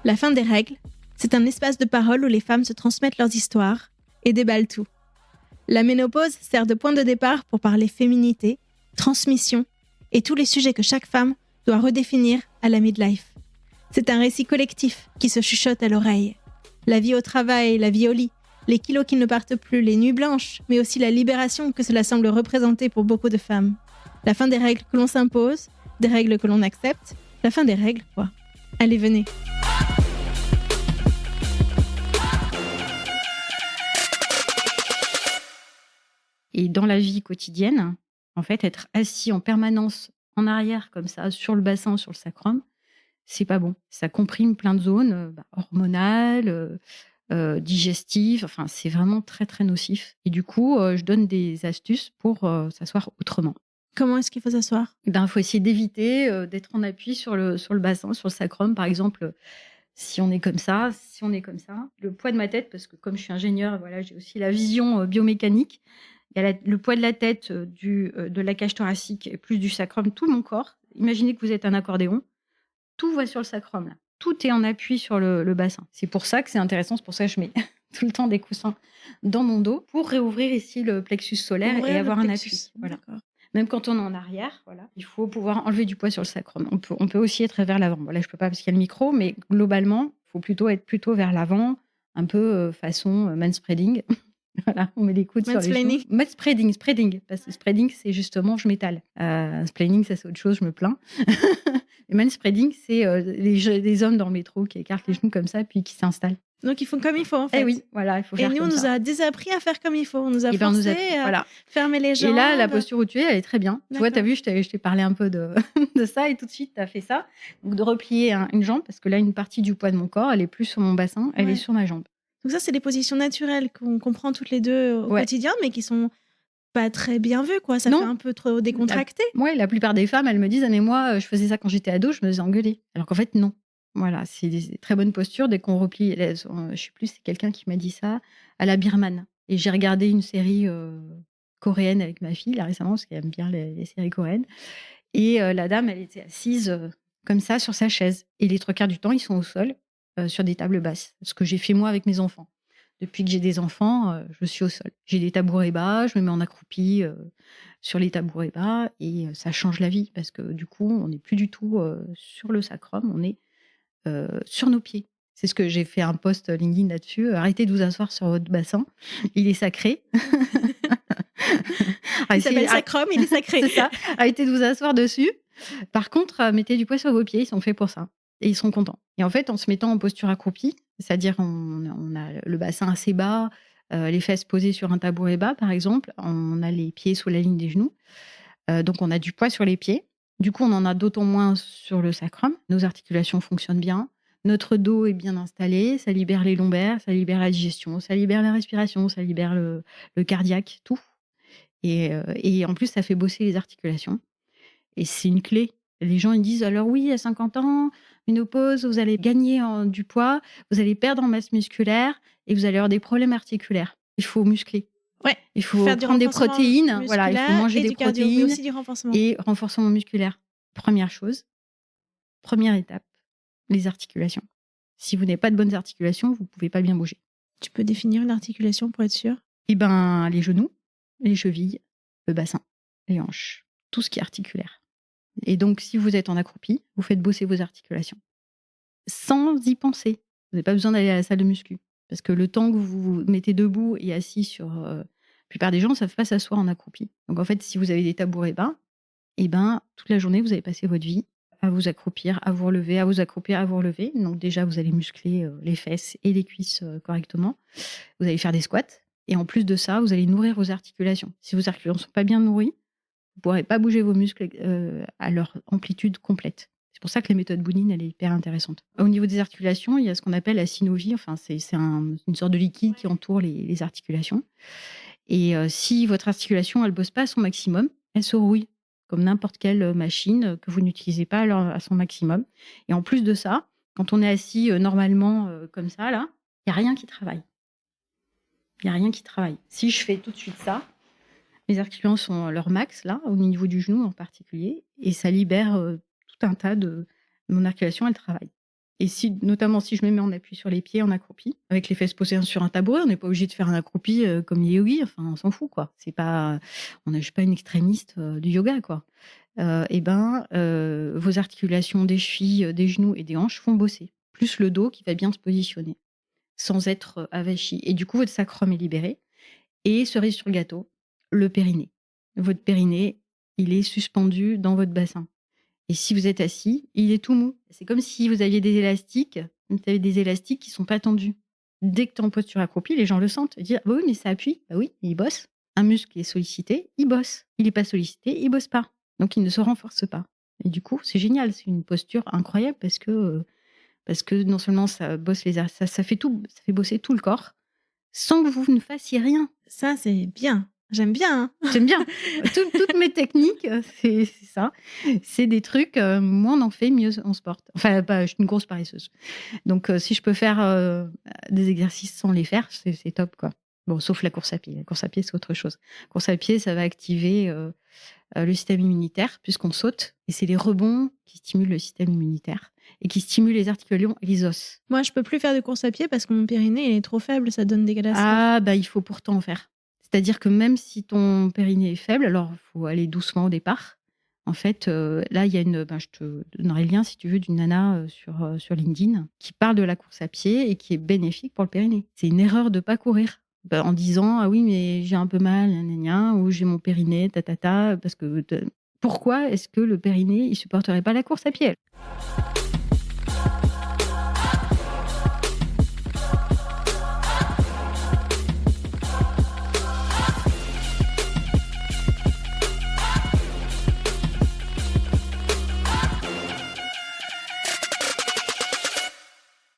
La fin des règles, c'est un espace de parole où les femmes se transmettent leurs histoires et déballent tout. La ménopause sert de point de départ pour parler féminité, transmission et tous les sujets que chaque femme doit redéfinir à la midlife. C'est un récit collectif qui se chuchote à l'oreille. La vie au travail, la vie au lit, les kilos qui ne partent plus, les nuits blanches, mais aussi la libération que cela semble représenter pour beaucoup de femmes. La fin des règles que l'on s'impose, des règles que l'on accepte, la fin des règles, quoi. Allez, venez. Et dans la vie quotidienne, en fait, être assis en permanence en arrière comme ça, sur le bassin, sur le sacrum, c'est pas bon. Ça comprime plein de zones hormonales, digestives. Enfin, c'est vraiment très, très nocif. Et du coup, je donne des astuces pour s'asseoir autrement. Comment est-ce qu'il faut s'asseoir ? Il faut essayer d'éviter d'être en appui sur le bassin, sur le sacrum. Par exemple, si on est comme ça, le poids de ma tête, parce que comme je suis ingénieure, voilà, j'ai aussi la vision biomécanique. Il y a le poids de la tête, de la cage thoracique et plus du sacrum, tout mon corps. Imaginez que vous êtes un accordéon. Tout va sur le sacrum, là. Tout est en appui sur le bassin. C'est pour ça que c'est intéressant. C'est pour ça que je mets tout le temps des coussins dans mon dos pour réouvrir ici le plexus solaire et avoir un appui. Voilà. D'accord. Même quand on est en arrière, voilà, il faut pouvoir enlever du poids sur le sacrum. On peut aussi être vers l'avant. Voilà, je peux pas parce qu'il y a le micro, mais globalement, il faut plutôt être vers l'avant, un peu façon manspreading. Voilà, on met les coudes sur les genoux. Spreading. Parce que spreading, c'est justement, je m'étale. Splaining, ça c'est autre chose, je me plains. Et manspreading, c'est les hommes dans le métro qui écartent les genoux comme ça, puis qui s'installent. Donc ils font comme il faut en fait. Eh oui, voilà, il faut faire comme ça. Et nous, on nous a désappris à faire comme il faut. On nous a forcé à fermer les jambes. Et là, la posture où tu es, elle est très bien. D'accord. Tu vois, t'as vu, je t'ai parlé un peu de ça et tout de suite, t'as fait ça. Donc de replier une jambe, parce que là, une partie du poids de mon corps, elle est plus sur mon bassin, elle est sur ma jambe. Donc ça, c'est des positions naturelles qu'on comprend toutes les deux au quotidien, mais qui sont pas très bien vues, quoi. Ça fait un peu trop décontracté. La plupart des femmes, elles me disent, Anne, moi, je faisais ça quand j'étais ado, je me faisais engueuler. Alors qu'en fait, non. Voilà, c'est des très bonnes postures. Dès qu'on replie, je sais plus, c'est quelqu'un qui m'a dit ça, à la birmane. Et j'ai regardé une série coréenne avec ma fille, là, récemment, parce qu'elle aime bien les séries coréennes. Et la dame, elle était assise comme ça, sur sa chaise. Et les 3 quarts du temps, ils sont au sol, sur des tables basses. Ce que j'ai fait moi avec mes enfants. Depuis que j'ai des enfants, je suis au sol. J'ai des tabourets bas, je me mets en accroupi sur les tabourets bas et ça change la vie parce que du coup, on n'est plus du tout sur le sacrum, on est sur nos pieds. C'est ce que j'ai fait un post LinkedIn là-dessus. Arrêtez de vous asseoir sur votre bassin, il est sacré. Il s'appelle sacrum, il est sacré. C'est ça. Arrêtez de vous asseoir dessus. Par contre, mettez du poids sur vos pieds, ils sont faits pour ça. Et ils seront contents. Et en fait, en se mettant en posture accroupie, c'est-à-dire on a le bassin assez bas, les fesses posées sur un tabouret bas, par exemple, on a les pieds sous la ligne des genoux, donc on a du poids sur les pieds. Du coup, on en a d'autant moins sur le sacrum. Nos articulations fonctionnent bien. Notre dos est bien installé. Ça libère les lombaires, ça libère la digestion, ça libère la respiration, ça libère le cardiaque, tout. Et en plus, ça fait bosser les articulations. Et c'est une clé. Les gens, ils disent, alors oui, à 50 ans, ménopause, vous allez gagner du poids, vous allez perdre en masse musculaire et vous allez avoir des problèmes articulaires. Il faut muscler. Ouais. Il faut prendre des protéines. Voilà, il faut manger des protéines. Mais aussi du renforcement. Et renforcement musculaire. Première chose, première étape, les articulations. Si vous n'avez pas de bonnes articulations, vous ne pouvez pas bien bouger. Tu peux définir une articulation pour être sûr ? Les genoux, les chevilles, le bassin, les hanches, tout ce qui est articulaire. Et donc, si vous êtes en accroupi, vous faites bosser vos articulations. Sans y penser. Vous n'avez pas besoin d'aller à la salle de muscu. Parce que le temps que vous vous mettez debout et assis sur... la plupart des gens ne savent pas s'asseoir en accroupi. Donc, en fait, si vous avez des tabourets bas, toute la journée, vous avez passé votre vie à vous accroupir, à vous relever, à vous accroupir, à vous relever. Donc, déjà, vous allez muscler les fesses et les cuisses correctement. Vous allez faire des squats. Et en plus de ça, vous allez nourrir vos articulations. Si vos articulations ne sont pas bien nourries, vous ne pourrez pas bouger vos muscles à leur amplitude complète. C'est pour ça que la méthode Bounine, elle est hyper intéressante. Au niveau des articulations, il y a ce qu'on appelle la synovie. Enfin, c'est une sorte de liquide qui entoure les articulations. Et si votre articulation, elle ne bosse pas à son maximum, elle se rouille, comme n'importe quelle machine que vous n'utilisez pas à son maximum. Et en plus de ça, quand on est assis normalement comme ça, là, il n'y a rien qui travaille. Il n'y a rien qui travaille. Si je fais tout de suite ça, Les articulations sont à leur max, là, au niveau du genou en particulier, et ça libère tout un tas de... Mon articulation, elle travaille. Et notamment si je me mets en appui sur les pieds en accroupi, avec les fesses posées sur un tabouret, on n'est pas obligé de faire un accroupi comme les yogis, enfin on s'en fout quoi. C'est pas, je suis pas une extrémiste du yoga quoi. Vos articulations des chevilles, des genoux et des hanches vont bosser, plus le dos qui va bien se positionner, sans être avachi. Et du coup votre sacrum est libéré. Et cerise sur le gâteau, le périnée. Votre périnée, il est suspendu dans votre bassin. Et si vous êtes assis, il est tout mou. C'est comme si vous aviez des élastiques, qui sont pas tendus. Dès que tu es en posture accroupie, les gens le sentent. Ils disent ah bah oui, mais ça appuie. Bah oui, il bosse. Un muscle qui est sollicité, il bosse. Il n'est pas sollicité, il bosse pas. Donc il ne se renforce pas. Et du coup, c'est génial. C'est une posture incroyable parce que non seulement ça bosse ça fait bosser tout le corps sans que vous ne fassiez rien. Ça, c'est bien. J'aime bien. Hein. J'aime bien. Toutes mes techniques, c'est ça. C'est des trucs, moins on en fait, mieux on se porte. Enfin, je suis une grosse paresseuse. Donc, si je peux faire des exercices sans les faire, c'est top, quoi. Bon, sauf la course à pied. La course à pied, c'est autre chose. La course à pied, ça va activer le système immunitaire, puisqu'on saute. Et c'est les rebonds qui stimulent le système immunitaire et qui stimulent les articulations et les os. Moi, je peux plus faire de course à pied parce que mon périnée il est trop faible, ça donne des catastrophes. Ah, il faut pourtant en faire. C'est-à-dire que même si ton périnée est faible, alors il faut aller doucement au départ. En fait, là, il y a je te donnerai le lien, si tu veux, d'une nana sur LinkedIn qui parle de la course à pied et qui est bénéfique pour le périnée. C'est une erreur de ne pas courir. En disant, ah oui, mais j'ai un peu mal, ou j'ai mon périnée, parce que pourquoi est-ce que le périnée, il supporterait pas la course à pied ?